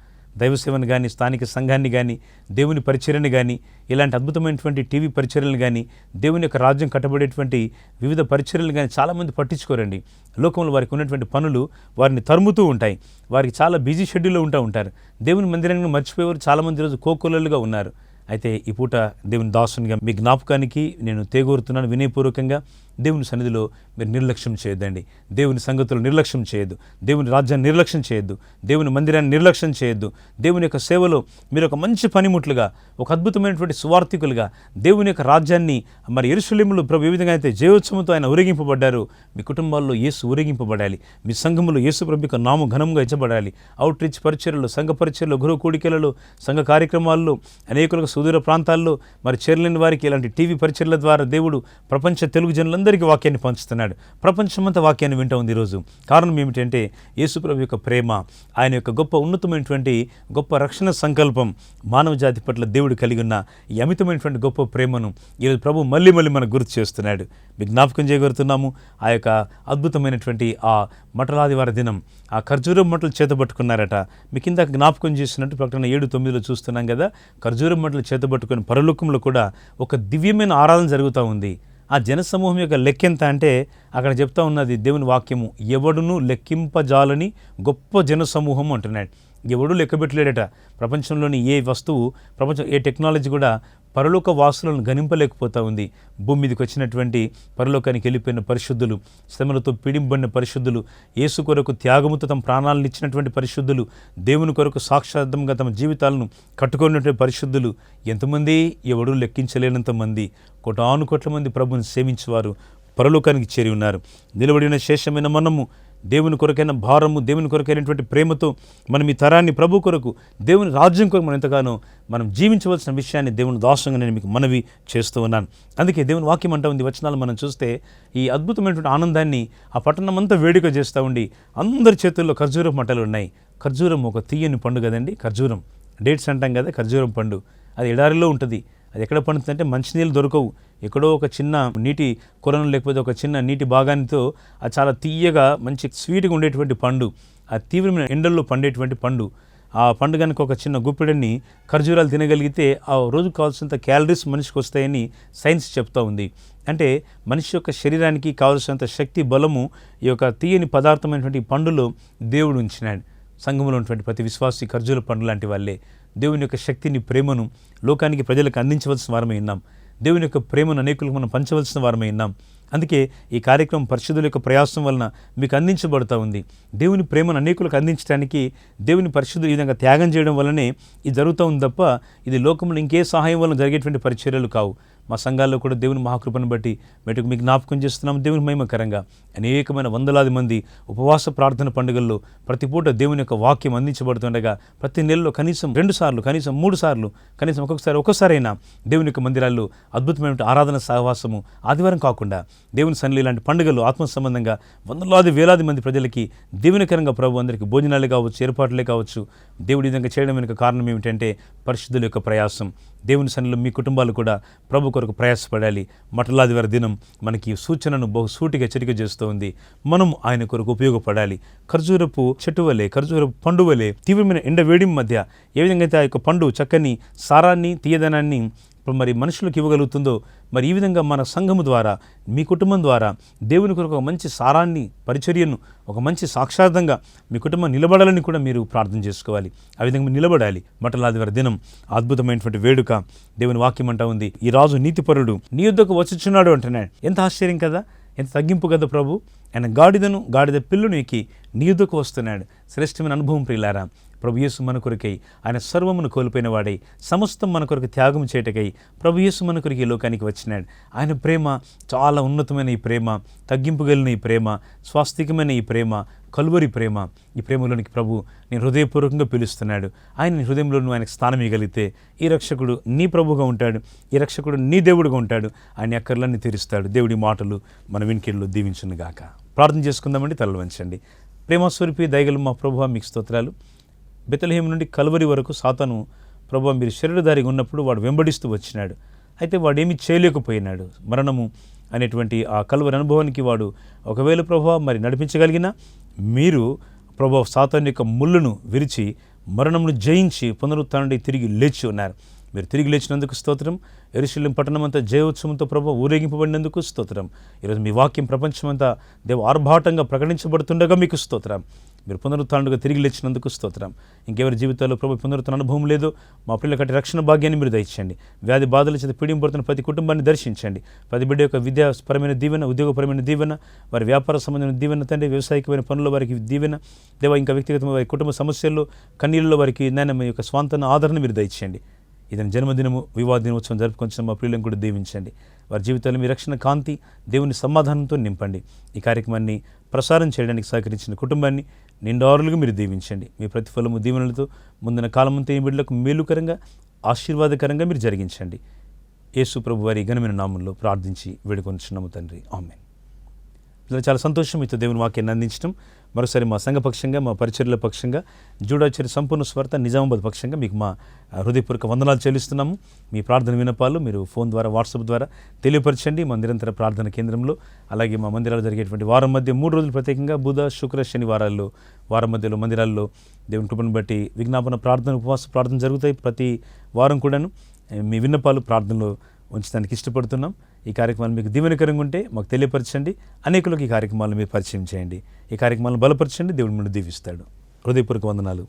దైవసేవను కానీ, స్థానిక సంఘాన్ని కానీ, దేవుని పరిచర్యను కానీ, ఇలాంటి అద్భుతమైనటువంటి టీవీ పరిచర్యలు కానీ, దేవుని యొక్క రాజ్యం కట్టబడేటువంటి వివిధ పరిచర్యలు కానీ చాలామంది పట్టించుకోరండి. లోకంలో వారికి ఉన్నటువంటి పనులు వారిని తరుముతూ ఉంటాయి. వారికి చాలా బిజీ షెడ్యూల్లో ఉంటారు. దేవుని మందిరాన్ని మర్చిపోయేవారు చాలామంది ఈరోజు కోకొల్లలుగా ఉన్నారు. అయితే ఈ పూట దేవుని దాసునిగా మీ జ్ఞాపకానికి నేను తేగోరుతున్నాను వినయపూర్వకంగా. దేవుని సన్నిధిలో మీరు నిర్లక్ష్యం చేయొద్దండి. దేవుని సంగతులు నిర్లక్ష్యం చేయొద్దు. దేవుని రాజ్యాన్ని నిర్లక్ష్యం చేయొద్దు. దేవుని మందిరాన్ని నిర్లక్ష్యం చేయొద్దు. దేవుని యొక్క సేవలో మీరు ఒక మంచి పనిముట్లుగా, ఒక అద్భుతమైనటువంటి సువార్థికులుగా దేవుని యొక్క రాజ్యాన్ని మరి యెరూషలేములో ప్రభు ఏ విధంగా అయితే జయోత్సవంతో ఆయన ఊరేగింపబడ్డారు, మీ కుటుంబాల్లో యేసు ఊరేగింపబడాలి. మీ సంఘములో యేసు ప్రభు యొక్క నామం ఘనంగా ఇచ్చబడాలి. అవుట్ రీచ్ పరిచర్యలు, సంఘ పరిచర్యలు, గృహ కూడికలలో, సంఘ కార్యక్రమాల్లో, అనేకులకు సుదూర ప్రాంతాల్లో మరి చేరలేని వారికి ఇలాంటి టీవీ పరిచర్యల ద్వారా దేవుడు ప్రపంచ తెలుగు జనులందరికీ వాక్యాన్ని పంచుతున్నాడు. ప్రపంచమంతా వాక్యాన్ని వింటూ ఉంది ఈరోజు. కారణం ఏమిటంటే యేసు ప్రభు యొక్క ప్రేమ, ఆయన యొక్క గొప్ప ఉన్నతమైనటువంటి గొప్ప రక్షణ సంకల్పం, మానవ జాతి పట్ల దేవుడు కలిగి ఉన్న ఈ అమితమైనటువంటి గొప్ప ప్రేమను ఈరోజు ప్రభు మళ్ళీ మనకు గుర్తు చేస్తున్నాడు. మీకు జ్ఞాపకం చేయగలుగుతున్నాము. ఆ యొక్క అద్భుతమైనటువంటి ఆ మటలాదివార దినం, ఆ ఖర్జూరం మట్టలు చేతబట్టుకున్నారట. మీ కింద జ్ఞాపకం చేసినట్టు ప్రకటన 7:9 చూస్తున్నాం కదా. ఖర్జూరం మట్టలు చేతబట్టుకుని పరలోకంలో కూడా ఒక దివ్యమైన ఆరాధన జరుగుతూ ఉంది. ఆ జనసమూహం యొక్క లెక్కెంత అంటే అక్కడ చెప్తా ఉన్నది దేవుని వాక్యము, ఎవడును లెక్కింపజాలని గొప్ప జనసమూహం అంటున్నాడు. ఎవడు లెక్కబెట్టలేడట. ప్రపంచంలోని ఏ వస్తువు, ఏ టెక్నాలజీ కూడా పరలోక వాసులను గణింపలేకపోతూ ఉంది. భూమి మీదకి వచ్చినటువంటి పరలోకానికి వెళ్ళిపోయిన పరిశుద్ధులు, శ్రమలతో పీడింపబడిన పరిశుద్ధులు, యేసు కొరకు త్యాగముతో తమ ప్రాణాలను ఇచ్చినటువంటి పరిశుద్ధులు, దేవుని కొరకు సాక్షాత్తంగా తమ జీవితాలను కట్టుకున్నటువంటి పరిశుద్ధులు ఎంతమంది? ఎవడూ లెక్కించలేనంత మంది, కోటాను మంది ప్రభుని సేవించేవారు పరలోకానికి చేరి ఉన్నారు. నిలబడిన శేషమైన మనము దేవుని కొరకైన భారము, దేవుని కొరకైనటువంటి ప్రేమతో మనం ఈ తరాన్ని ప్రభు కొరకు, దేవుని రాజ్యం కొరకు మనం ఎంతగానో మనం జీవించవలసిన విషయాన్ని దేవుని దాసంగా నేను మీకు మనవి చేస్తూ ఉన్నాను. అందుకే దేవుని వాక్యం అంటూ ఉంది. వచనాలు మనం చూస్తే ఈ అద్భుతమైనటువంటి ఆనందాన్ని ఆ పట్టణం అంతా వేడుక చేస్తూ ఉండి అందరి చేతుల్లో ఖర్జూరం మంటలు ఉన్నాయి. ఖర్జూరం ఒక తీయని పండు కదండి. ఖర్జూరం డేట్స్ అంటాం కదా. ఖర్జూరం పండు అది ఎడారిలో ఉంటుంది. అది ఎక్కడ పండుతుందంటే మంచినీళ్ళు దొరకవు. ఎక్కడో ఒక చిన్న నీటి కొలను, లేకపోతే ఒక చిన్న నీటి భాగానితో అది చాలా తీయగా మంచి స్వీట్గా ఉండేటువంటి పండు, ఆ తీవ్రమైన ఎండల్లో పండేటువంటి పండు. ఆ పండు కనుక ఒక చిన్న గుప్పెడని ఖర్జూరాలు తినగలిగితే ఆ రోజు కావాల్సినంత క్యాలరీస్ మనిషికి వస్తాయని సైన్స్ చెప్తూ ఉంది. అంటే మనిషి యొక్క శరీరానికి కావాల్సినంత శక్తి, బలము ఈ యొక్క తీయని పదార్థమైనటువంటి పండులో దేవుడు ఉంచినాడు. సంఘంలో ఉన్నటువంటి ప్రతి విశ్వాసి ఖర్జూర పండు లాంటి వాళ్ళే దేవుని యొక్క శక్తిని, ప్రేమను లోకానికి ప్రజలకు అందించవలసిన వారమై ఉన్నాం. దేవుని యొక్క ప్రేమను అనేకులకు మనం పంచవలసిన వారమై ఉన్నాం. అందుకే ఈ కార్యక్రమం పరిశుద్ధుల యొక్క ప్రయాసం వలన మీకు అందించబడుతూ ఉంది. దేవుని ప్రేమను అనేకులకు అందించడానికి దేవుని పరిశుద్ధులు ఈ విధంగా త్యాగం చేయడం వల్లనే ఇది జరుగుతూ ఉంది తప్ప ఇది లోకంలో ఇంకే సహాయం వలన జరిగేటువంటి పరిచర్యలు కావు. మా సంఘాల్లో కూడా దేవుని మహాకృపను బట్టి మీకు జ్ఞాపకం చేస్తున్నాం. దేవుని మహిమకరంగా అనేకమైన వందలాది మంది ఉపవాస ప్రార్థన పండుగల్లో ప్రతి పూట దేవుని యొక్క వాక్యం అందించబడుతుండగా ప్రతి నెలలో కనీసం 2 సార్లు, కనీసం 3 సార్లు, కనీసం ఒక్కసారైనా దేవుని యొక్క మందిరాల్లో అద్భుతమైన ఆరాధన సహవాసము ఆదివారం కాకుండా దేవుని సన్నిధిలో ఇలాంటి పండుగలు ఆత్మ సంబంధంగా వందలాది వేలాది మంది ప్రజలకి దీవెనకరంగా ప్రభు అందరికీ భోజనాలే కావచ్చు, ఏర్పాట్లే కావచ్చు దేవుడి విధంగా చేయడం వెనుక కారణం ఏమిటంటే పరిశుద్ధుల యొక్క ప్రయాసం. దేవుని సన్నిధిలో మీ కుటుంబాలు కూడా ప్రభు కొరకు ప్రయాసపడాలి. మటలాదివారి దినం మనకి సూచనను బహుసూటిగా హెచ్చరిక చేస్తూ ఉంది. మనం ఆయన కొరకు ఉపయోగపడాలి. ఖర్జూరపు చెట్టు వలె, ఖర్జూరపు పండు వలె తీవ్రమైన ఎండ వేడి మధ్య ఏ విధంగా అయితే ఆ యొక్క పండు చక్కని సారాన్ని, తీయదనాన్ని మరి మనుషులకు ఇవ్వగలుగుతుందో మరి ఈ విధంగా మన సంఘము ద్వారా, మీ కుటుంబం ద్వారా దేవుని కొరకు ఒక మంచి సారాన్ని, పరిచర్యను, ఒక మంచి సాక్షార్థంగా మీ కుటుంబం నిలబడాలని కూడా మీరు ప్రార్థన చేసుకోవాలి. ఆ విధంగా మీరు నిలబడాలి. మటలాదివారి దినం అద్భుతమైనటువంటి వేడుక. దేవుని వాక్యం అంటా ఉంది, ఈ రాజు నీతిపరుడు నీ యొద్దకు వచ్చుచున్నాడు అంటున్నాడు. ఎంత ఆశ్చర్యం కదా, ఎంత తగ్గింపు కదా ప్రభు. ఆయన గాడిద పిల్లును ఎక్కి నీ యొద్దకు వస్తున్నాడు. శ్రేష్టమైన అనుభవం ప్రియులారా. ప్రభు యేసు మన కొరకై ఆయన సర్వమును కోల్పోయిన వాడై సమస్తం మన కొరకు త్యాగం చేయటకై ప్రభు యేసు మన కొరకు ఈ లోకానికి వచ్చినాడు. ఆయన ప్రేమ చాలా ఉన్నతమైన ఈ ప్రేమ, తగ్గింపు కలిగిన ఈ ప్రేమ, స్వాస్థికమైన ఈ ప్రేమ, కలువరి ప్రేమ. ఈ ప్రేమలోనికి ప్రభు నేను హృదయపూర్వకంగా పిలుస్తున్నాడు. ఆయన నీ హృదయంలో నువ్వు ఆయనకు స్థానం ఇవ్వగలిగితే ఈ రక్షకుడు నీ ప్రభుగా ఉంటాడు, ఈ రక్షకుడు నీ దేవుడుగా ఉంటాడు. ఆయన అక్కర్లన్నీ తీరుస్తాడు. దేవుడి మాటలు మన వినికిడిలో దీవించునుగాక. ప్రార్థన చేసుకుందామండి. తలలు వంచండి. ప్రేమస్వరూపి దయగల మా ప్రభువా, మీకు స్తోత్రాలు. బెత్లెహేం నుండి కల్వరి వరకు సాతాను ప్రభువా మీరు శరీరధారిగా ఉన్నప్పుడు వాడు వెంబడిస్తూ వచ్చినాడు. అయితే వాడేమీ చేయలేకపోయినాడు. మరణము అనేటువంటి ఆ కల్వరి అనుభవానికి వాడు ఒకవేళ ప్రభువా మరి నడిపించగలిగినా మీరు ప్రభువా సాతాను యొక్క ముళ్ళును విరిచి మరణమును జయించి పునరుత్థానుడై తిరిగి లేచి ఉన్నారు. మీరు తిరిగి లేచినందుకు స్తోత్రం. యెరూషలేము పట్టణమంతా జయోత్సవంతో ప్రభు ఊరేగింపబడినందుకు స్తోత్రం. ఈరోజు మీ వాక్యం ప్రపంచమంతా దేవ ఆర్భాటంగా ప్రకటించబడుతుండగా మీకు స్తోత్రం. మీరు పునరుత్థానుడుగా తిరిగి లేచినందుకు స్తోత్రం. ఇంకెవరి జీవితాల్లో ప్రభు పునరుత్థాన అనుభవం లేదో మా పిల్లల కట్టి రక్షణ భాగ్యాన్ని మీరు దయచేయండి. వ్యాధి బాధల చేత పీడింపడుతున్న ప్రతి కుటుంబాన్ని దర్శించండి. ప్రతి బిడ్డ యొక్క విద్యాపరమైన దీవెన, ఉద్యోగపరమైన దీవెన, వారి వ్యాపార సంబంధమైన దీవెన తండ్రి, వ్యవసాయకమైన పనుల వారికి దీవెన దేవ, ఇంకా వ్యక్తిగతమైన వారి కుటుంబ సమస్యల్లో కన్నీళ్ళలో వారికి నాయన మీ యొక్క స్వాంతన ఆదరణ మీరు దయచేయండి. ఇదని జన్మదినము, వివాహ దినోత్సవం జరుపుకొంచిన మా ప్రియులను కూడా దీవించండి. వారి జీవితాల్లో మీ రక్షణ కాంతి, దేవుని సమాధానంతో నింపండి. ఈ కార్యక్రమాన్ని ప్రసారం చేయడానికి సహకరించిన కుటుంబాన్ని నిండారులుగా మీరు దీవించండి. మీ ప్రతిఫలము దీవెనలతో ముందున కాలమంతా ఈ బిడ్డలకు మేలుకరంగా, ఆశీర్వాదకరంగా మీరు జరిగించండి. యేసు ప్రభు వారి ఘనమైన నామంలో ప్రార్థించి వేడుకొంచున్నాము తండ్రి, ఆమేన్. చాలా సంతోషం మీతో దేవుని వాక్యాన్ని అందించడం. మరోసారి మా సంఘ పక్షంగా, మా పరిచర్ల పక్షంగా, జూడాచరి సంపూర్ణ స్వార్థ నిజామాబాద్ పక్షంగా మీకు మా హృదయపూర్వక వందనాలు చెల్లిస్తున్నాము. మీ ప్రార్థన వినపాలు మీరు ఫోన్ ద్వారా, వాట్సాప్ ద్వారా తెలియపరచండి. మా నిరంతర ప్రార్థన కేంద్రంలో, అలాగే మా మందిరాలు జరిగేటువంటి వారం మధ్య 3 రోజులు ప్రత్యేకంగా బుధ, శుక్ర, శనివారాల్లో వారం మధ్యలో మందిరాల్లో దేవుని కృపను బట్టి విజ్ఞాపన ప్రార్థన, ఉపవాస ప్రార్థన జరుగుతాయి ప్రతి వారం కూడాను. మీ విన్నపాలు ప్రార్థనలో ఉంచడానికి ఇష్టపడుతున్నాం. ఈ కార్యక్రమాలు మీకు దీవెనకరంగా ఉంటే మాకు తెలియపరచండి. అనేకులకు ఈ కార్యక్రమాలను మీరు పరిచయం చేయండి. ఈ కార్యక్రమాలను బలపరచండి. దేవుడు మిమ్మల్ని దీవిస్తాడు. హృదయపూర్వక వందనాలు.